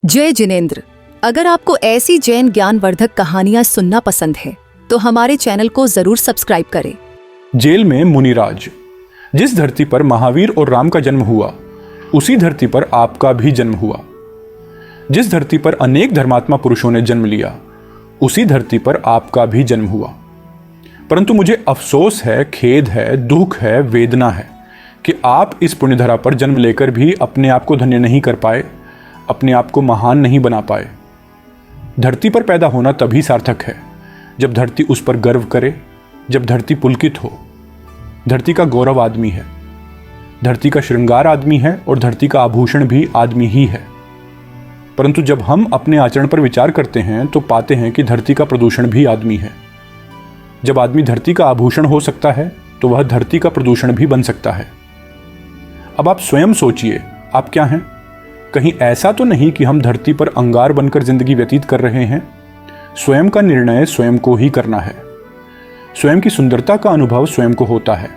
जय जिनेंद्र। अगर आपको ऐसी जैन ज्ञानवर्धक कहानियां सुनना पसंद है तो हमारे चैनल को जरूर सब्सक्राइब करें। जेल में मुनिराज। जिस धरती पर महावीर और राम का जन्म हुआ, उसी धरती पर आपका भी जन्म हुआ। जिस धरती पर अनेक धर्मात्मा पुरुषों ने जन्म लिया, उसी धरती पर आपका भी जन्म हुआ। परंतु मुझे अफसोस है, खेद है, दुख है, वेदना है कि आप इस पुण्यधरा पर जन्म लेकर भी अपने आप को धन्य नहीं कर पाए, अपने आप को महान नहीं बना पाए। धरती पर पैदा होना तभी सार्थक है जब धरती उस पर गर्व करे, जब धरती पुलकित हो। धरती का गौरव आदमी है, धरती का श्रृंगार आदमी है और धरती का आभूषण भी आदमी ही है। परंतु जब हम अपने आचरण पर विचार करते हैं तो पाते हैं कि धरती का प्रदूषण भी आदमी है। जब आदमी धरती का आभूषण हो सकता है तो वह धरती का प्रदूषण भी बन सकता है। अब आप स्वयं सोचिए, आप क्या हैं? कहीं ऐसा तो नहीं कि हम धरती पर अंगार बनकर जिंदगी व्यतीत कर रहे हैं। स्वयं का निर्णय स्वयं को ही करना है। स्वयं की सुंदरता का अनुभव स्वयं को होता है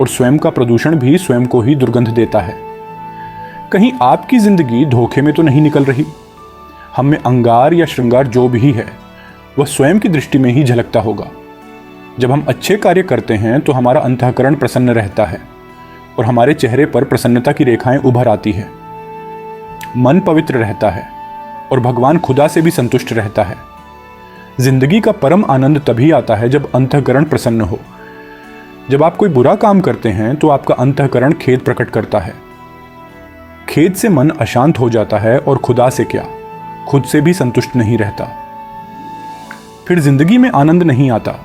और स्वयं का प्रदूषण भी स्वयं को ही दुर्गंध देता है। कहीं आपकी जिंदगी धोखे में तो नहीं निकल रही। हम में अंगार या श्रृंगार जो भी है वह स्वयं की दृष्टि में ही झलकता होगा। जब हम अच्छे कार्य करते हैं तो हमारा अंतःकरण प्रसन्न रहता है और हमारे चेहरे पर प्रसन्नता की रेखाएं उभर आती है। मन पवित्र रहता है और भगवान खुदा से भी संतुष्ट रहता है। जिंदगी का परम आनंद तभी आता है जब अंतःकरण प्रसन्न हो। जब आप कोई बुरा काम करते हैं तो आपका अंतःकरण खेद प्रकट करता है। खेद से मन अशांत हो जाता है और खुदा से क्या, खुद से भी संतुष्ट नहीं रहता। फिर जिंदगी में आनंद नहीं आता।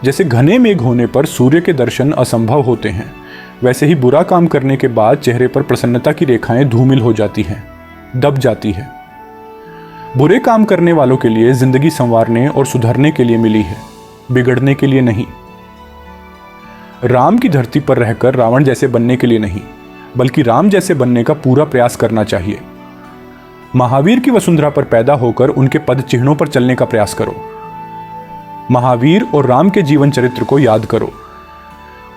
जैसे घने मेघ होने पर सूर्य के दर्शन असंभव होते हैं, वैसे ही बुरा काम करने के बाद चेहरे पर प्रसन्नता की रेखाएं धूमिल हो जाती हैं, दब जाती है। बुरे काम करने वालों के लिए जिंदगी संवारने और सुधरने के लिए मिली है, बिगड़ने के लिए नहीं। राम की धरती पर रहकर रावण जैसे बनने के लिए नहीं, बल्कि राम जैसे बनने का पूरा प्रयास करना चाहिए। महावीर की वसुंधरा पर पैदा होकर उनके पद चिन्हों पर चलने का प्रयास करो। महावीर और राम के जीवन चरित्र को याद करो।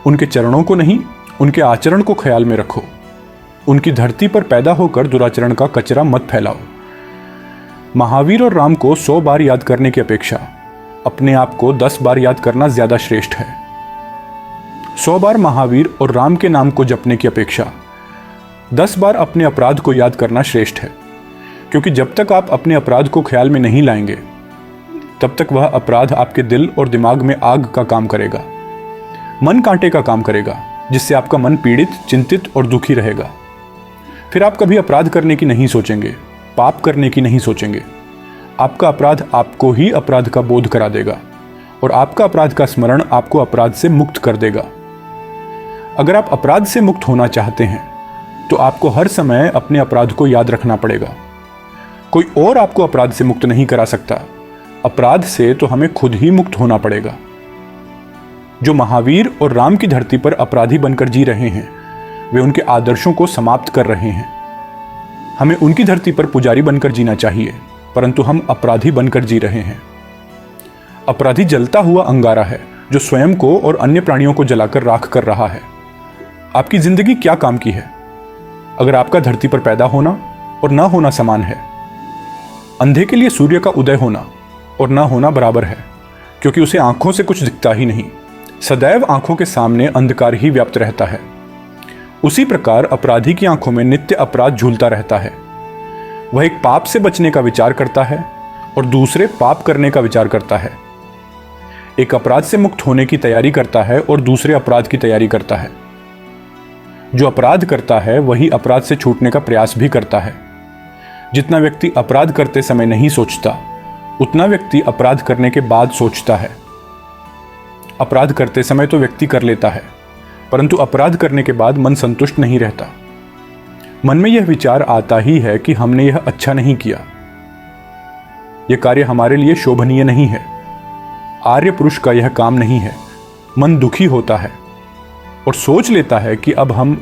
उनके चरणों को नहीं, उनके आचरण को ख्याल में रखो। उनकी धरती पर पैदा होकर दुराचरण का कचरा मत फैलाओ। महावीर और राम को 100 बार याद करने की अपेक्षा अपने आप को 10 बार याद करना ज्यादा श्रेष्ठ है। 100 बार महावीर और राम के नाम को जपने की अपेक्षा 10 बार अपने अपराध को याद करना श्रेष्ठ है। क्योंकि जब तक आप अपने अपराध को ख्याल में नहीं लाएंगे, तब तक वह अपराध आपके दिल और दिमाग में आग का काम करेगा, मन कांटे का काम करेगा, जिससे आपका मन पीड़ित, चिंतित और दुखी रहेगा। फिर आप कभी अपराध करने की नहीं सोचेंगे, पाप करने की नहीं सोचेंगे। आपका अपराध आपको ही अपराध का बोध करा देगा और आपका अपराध का स्मरण आपको अपराध से मुक्त कर देगा। अगर आप अपराध से मुक्त होना चाहते हैं तो आपको हर समय अपने अपराध को याद रखना पड़ेगा। कोई और आपको अपराध से मुक्त नहीं करा सकता। अपराध से तो हमें खुद ही मुक्त होना पड़ेगा। जो महावीर और राम की धरती पर अपराधी बनकर जी रहे हैं, वे उनके आदर्शों को समाप्त कर रहे हैं। हमें उनकी धरती पर पुजारी बनकर जीना चाहिए, परंतु हम अपराधी बनकर जी रहे हैं। अपराधी जलता हुआ अंगारा है जो स्वयं को और अन्य प्राणियों को जलाकर राख कर रहा है। आपकी जिंदगी क्या काम की है अगर आपका धरती पर पैदा होना और ना होना समान है? अंधे के लिए सूर्य का उदय होना और ना होना बराबर है, क्योंकि उसे आंखों से कुछ दिखता ही नहीं। सदैव आंखों के सामने अंधकार ही व्याप्त रहता है। उसी प्रकार अपराधी की आंखों में नित्य अपराध झूलता रहता है। वह एक पाप से बचने का विचार करता है और दूसरे पाप करने का विचार करता है। एक अपराध से मुक्त होने की तैयारी करता है और दूसरे अपराध की तैयारी करता है। जो अपराध करता है वही अपराध से छूटने का प्रयास भी करता है। जितना व्यक्ति अपराध करते समय नहीं सोचता, उतना व्यक्ति अपराध करने के बाद सोचता है। अपराध करते समय तो व्यक्ति कर लेता है, परंतु अपराध करने के बाद मन संतुष्ट नहीं रहता। मन में यह विचार आता ही है कि हमने यह अच्छा नहीं किया, यह कार्य हमारे लिए शोभनीय नहीं है, आर्य पुरुष का यह काम नहीं है। मन दुखी होता है और सोच लेता है कि अब हम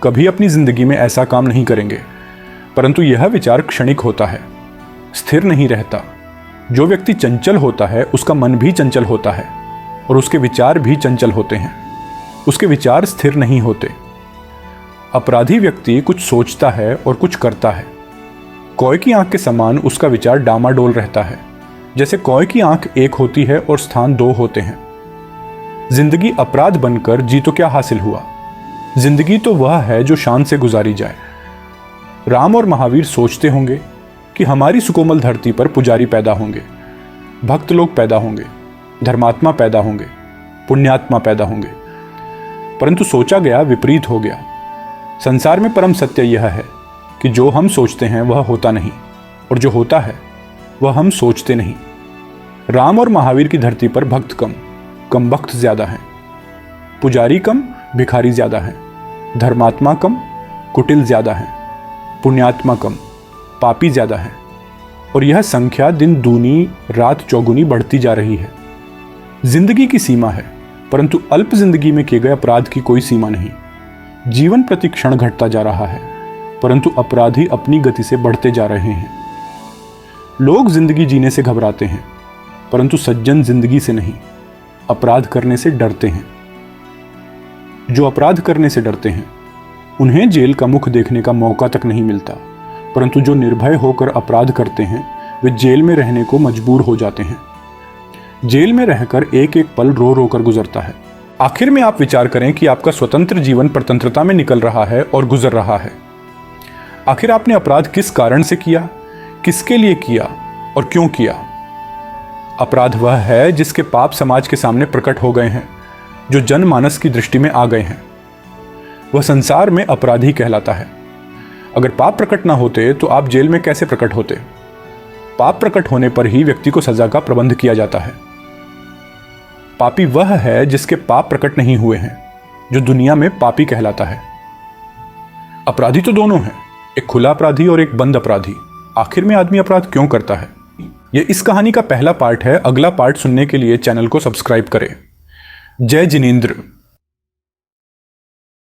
कभी अपनी जिंदगी में ऐसा काम नहीं करेंगे। परंतु यह विचार क्षणिक होता है, स्थिर नहीं रहता। जो व्यक्ति चंचल होता है उसका मन भी चंचल होता है और उसके विचार भी चंचल होते हैं। उसके विचार स्थिर नहीं होते। अपराधी व्यक्ति कुछ सोचता है और कुछ करता है, कौए की आंख के समान उसका विचार डामाडोल रहता है। जैसे कौए की आंख एक होती है और स्थान दो होते हैं। जिंदगी अपराध बनकर जी तो क्या हासिल हुआ? जिंदगी तो वह है जो शान से गुजारी जाए। राम और महावीर सोचते होंगे कि हमारी सुकोमल धरती पर पुजारी पैदा होंगे, भक्त लोग पैदा होंगे, धर्मात्मा पैदा होंगे, पुण्यात्मा पैदा होंगे। परंतु सोचा गया विपरीत हो गया। संसार में परम सत्य यह है कि जो हम सोचते हैं वह होता नहीं, और जो होता है वह हम सोचते नहीं। राम और महावीर की धरती पर भक्त कम भक्त ज्यादा हैं, पुजारी कम भिखारी ज्यादा हैं, धर्मात्मा कम कुटिल ज्यादा हैं, पुण्यात्मा कम पापी ज्यादा हैं। और यह संख्या दिन दूनी रात चौगुनी बढ़ती जा रही है। जिंदगी की सीमा है, परंतु अल्प जिंदगी में किए गए अपराध की कोई सीमा नहीं। जीवन प्रति क्षण घटता जा रहा है, परंतु अपराधी अपनी गति से बढ़ते जा रहे हैं। लोग जिंदगी जीने से घबराते हैं, परंतु सज्जन जिंदगी से नहीं, अपराध करने से डरते हैं। जो अपराध करने से डरते हैं उन्हें जेल का मुख देखने का मौका तक नहीं मिलता, परंतु जो निर्भय होकर अपराध करते हैं वे जेल में रहने को मजबूर हो जाते हैं। जेल में रहकर एक एक पल रो रो कर गुजरता है। आखिर में आप विचार करें कि आपका स्वतंत्र जीवन परतंत्रता में निकल रहा है और गुजर रहा है। आखिर आपने अपराध किस कारण से किया, किसके लिए किया और क्यों किया? अपराध वह है जिसके पाप समाज के सामने प्रकट हो गए हैं, जो जनमानस की दृष्टि में आ गए हैं। वह संसार में अपराधी कहलाता है। अगर पाप प्रकट ना होते तो आप जेल में कैसे प्रकट होते? पाप प्रकट होने पर ही व्यक्ति को सजा का प्रबंध किया जाता है। पापी वह है जिसके पाप प्रकट नहीं हुए हैं, जो दुनिया में पापी कहलाता है। अपराधी तो दोनों हैं, एक खुला अपराधी और एक बंद अपराधी। आखिर में आदमी अपराध क्यों करता है? यह इस कहानी का पहला पार्ट है। अगला पार्ट सुनने के लिए चैनल को सब्सक्राइब करें। जय जिनेंद्र।